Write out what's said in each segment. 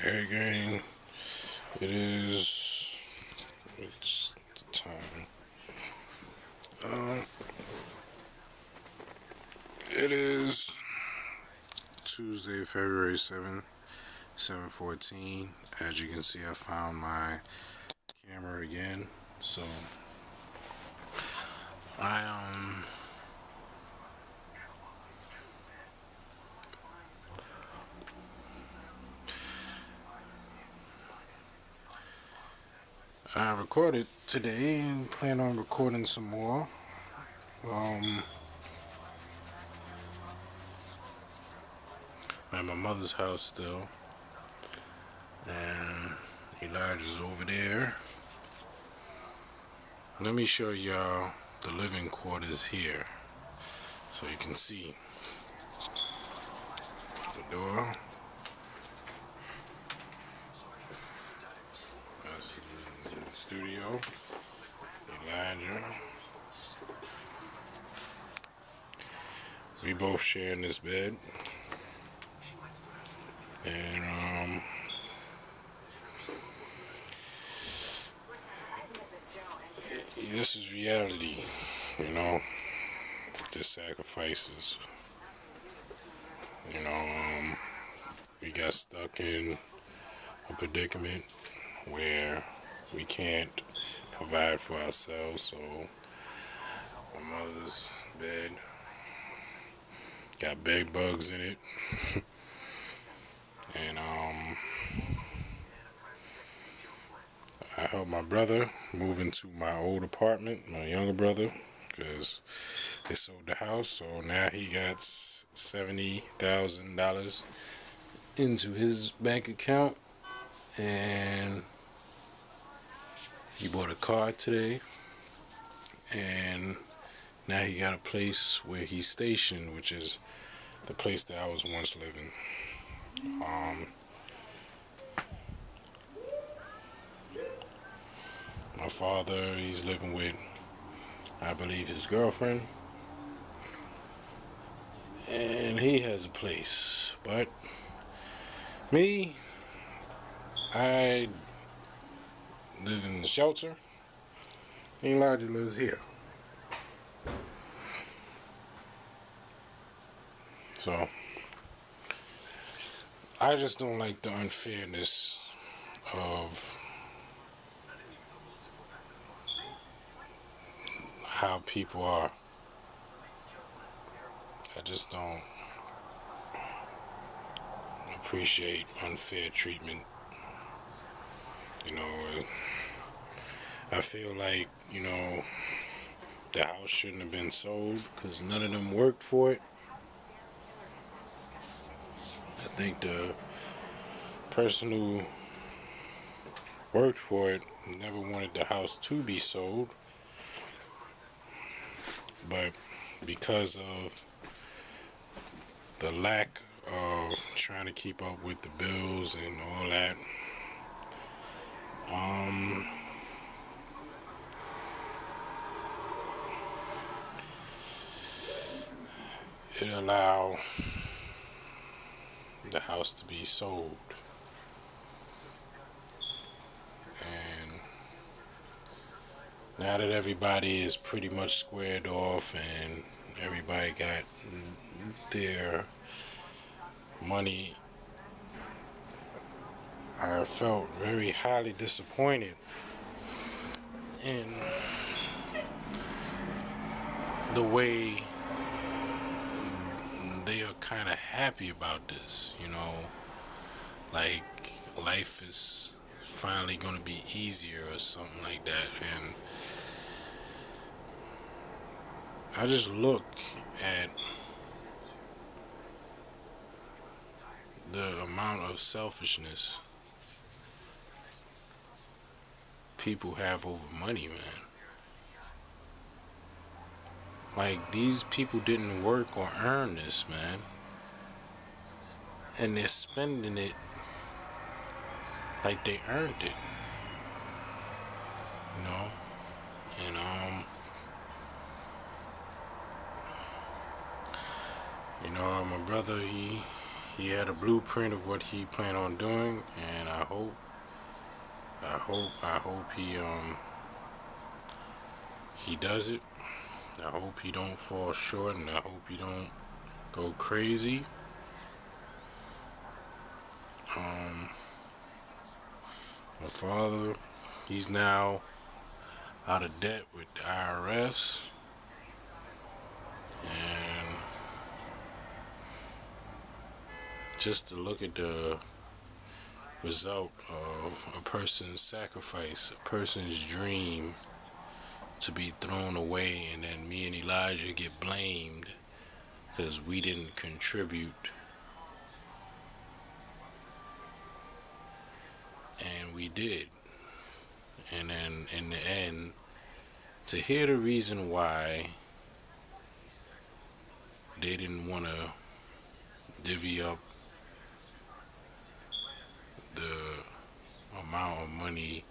Hey gang, it's the time. Um, it is Tuesday, February 7th, 7:14. As you can see, I found my camera again. So, I, um, I recorded today and plan on recording some more. Um, at my mother's house still. And Elijah's over there. Let me show y'all the living quarters here so you can see the door. That's the studio. Elijah. We both share in this bed. And this is reality, the sacrifices. We got stuck in a predicament where we can't provide for ourselves, so my mother's bed got bed bugs in it. And I helped my brother move into my old apartment, my younger brother, because they sold the house, so now he got $70,000 into his bank account, and he bought a car today, and now he got a place where he's stationed, which is the place that I was once living. My father, he's living with, I believe, his girlfriend, and he has a place. But me, I live in the shelter. Elijah lives here. So I just don't like the unfairness of how people are. I just don't appreciate unfair treatment. I feel like, the house shouldn't have been sold because none of them worked for it. I think the person who worked for it never wanted the house to be sold, but because of the lack of trying to keep up with the bills and all that, it allowed the house to be sold. And now that everybody is pretty much squared off and everybody got their money, I felt very highly disappointed in the way they are kind of happy about this, like life is finally going to be easier or something like that. And I just look at the amount of selfishness people have over money, man. Like, these people didn't work or earn this, man. And they're spending it like they earned it. And my brother, he he had a blueprint of what he planned on doing, and I hope he does it. I hope he don't fall short, and I hope he don't go crazy. My father, he's now out of debt with the IRS, and just to look at the result of a person's sacrifice, a person's dream to be thrown away, and then me and Elijah get blamed because we didn't contribute, and we did. And then in the end, to hear the reason why they didn't want to divvy up the amount of money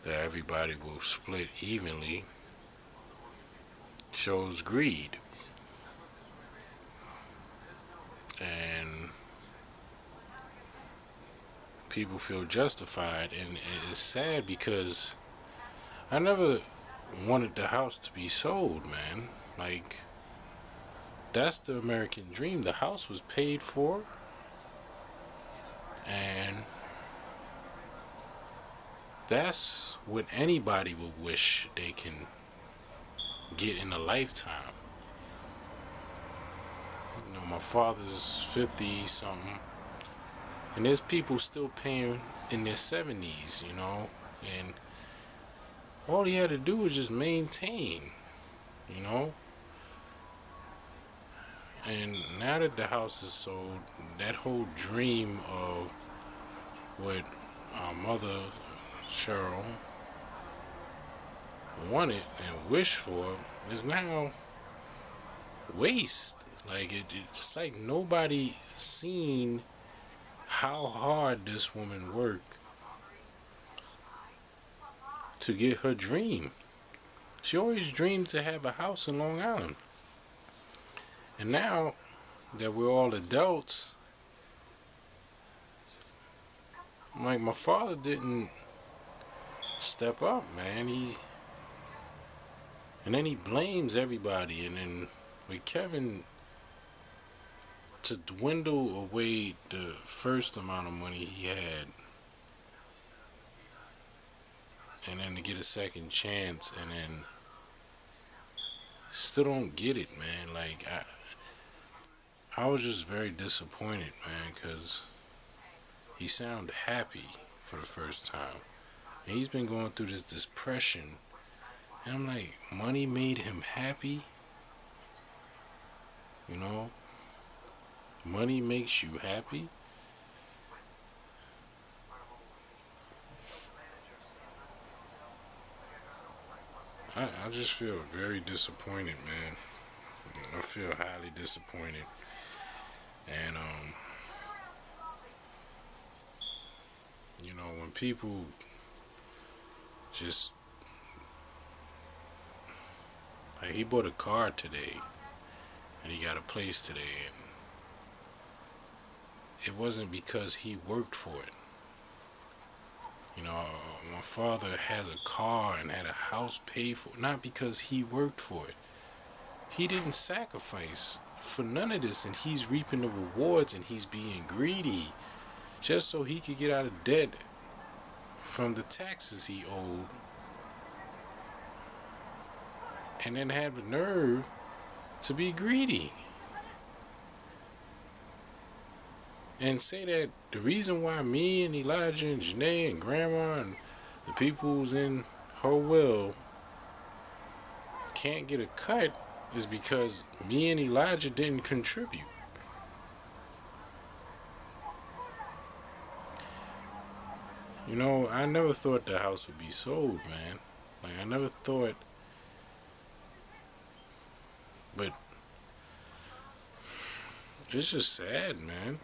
that everybody will split evenly shows greed. And people feel justified, and it's sad because I never wanted the house to be sold, man. Like, that's the American dream. The house was paid for, and that's what anybody would wish they can get in a lifetime. You know, my father's 50 something, and there's people still paying in their 70s, you know, and all he had to do was just maintain, you know. And now that the house is sold, that whole dream of what our mother Cheryl wanted and wished for is now waste. Like it's like nobody seen how hard this woman worked to get her dream. She always dreamed to have a house in Long Island. And now that we're all adults, like, my father didn't step up, man. And then he blames everybody, and then with Kevin, to dwindle away the first amount of money he had, and then to get a second chance, and then still don't get it, man. Like, I was just very disappointed, man, because he sounded happy for the first time. And he's been going through this depression. And I'm like, money made him happy? You know? Money makes you happy? I just feel very disappointed, man. I feel highly disappointed. And you know, when people just, like, he bought a car today and he got a place today, and it wasn't because he worked for it. You know, my father has a car and had a house paid for, not because he worked for it. He didn't sacrifice for none of this, and he's reaping the rewards, and he's being greedy just so he could get out of debt from the taxes he owed, and then have the nerve to be greedy and say that the reason why me and Elijah and Janae and Grandma and the people who's in her will can't get a cut is because me and Elijah didn't contribute. You know, I never thought the house would be sold, man. Like, I never thought. But it's just sad, man.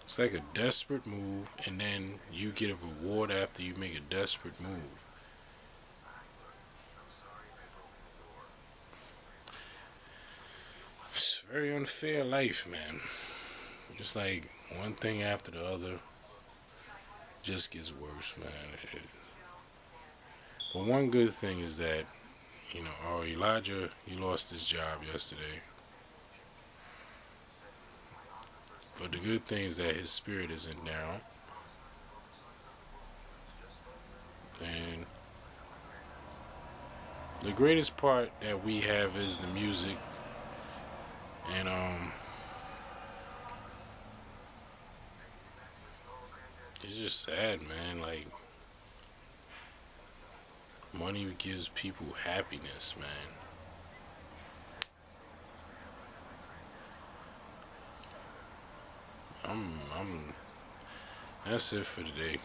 It's like a desperate move, and then you get a reward after you make a desperate move. It's very unfair life, man. It's like one thing after the other just gets worse, man. But one good thing is that, Elijah, he lost his job yesterday. But the good thing is that his spirit isn't down. And the greatest part that we have is the music. And it's just sad, man. Like, money gives people happiness, man. I'm that's it for today.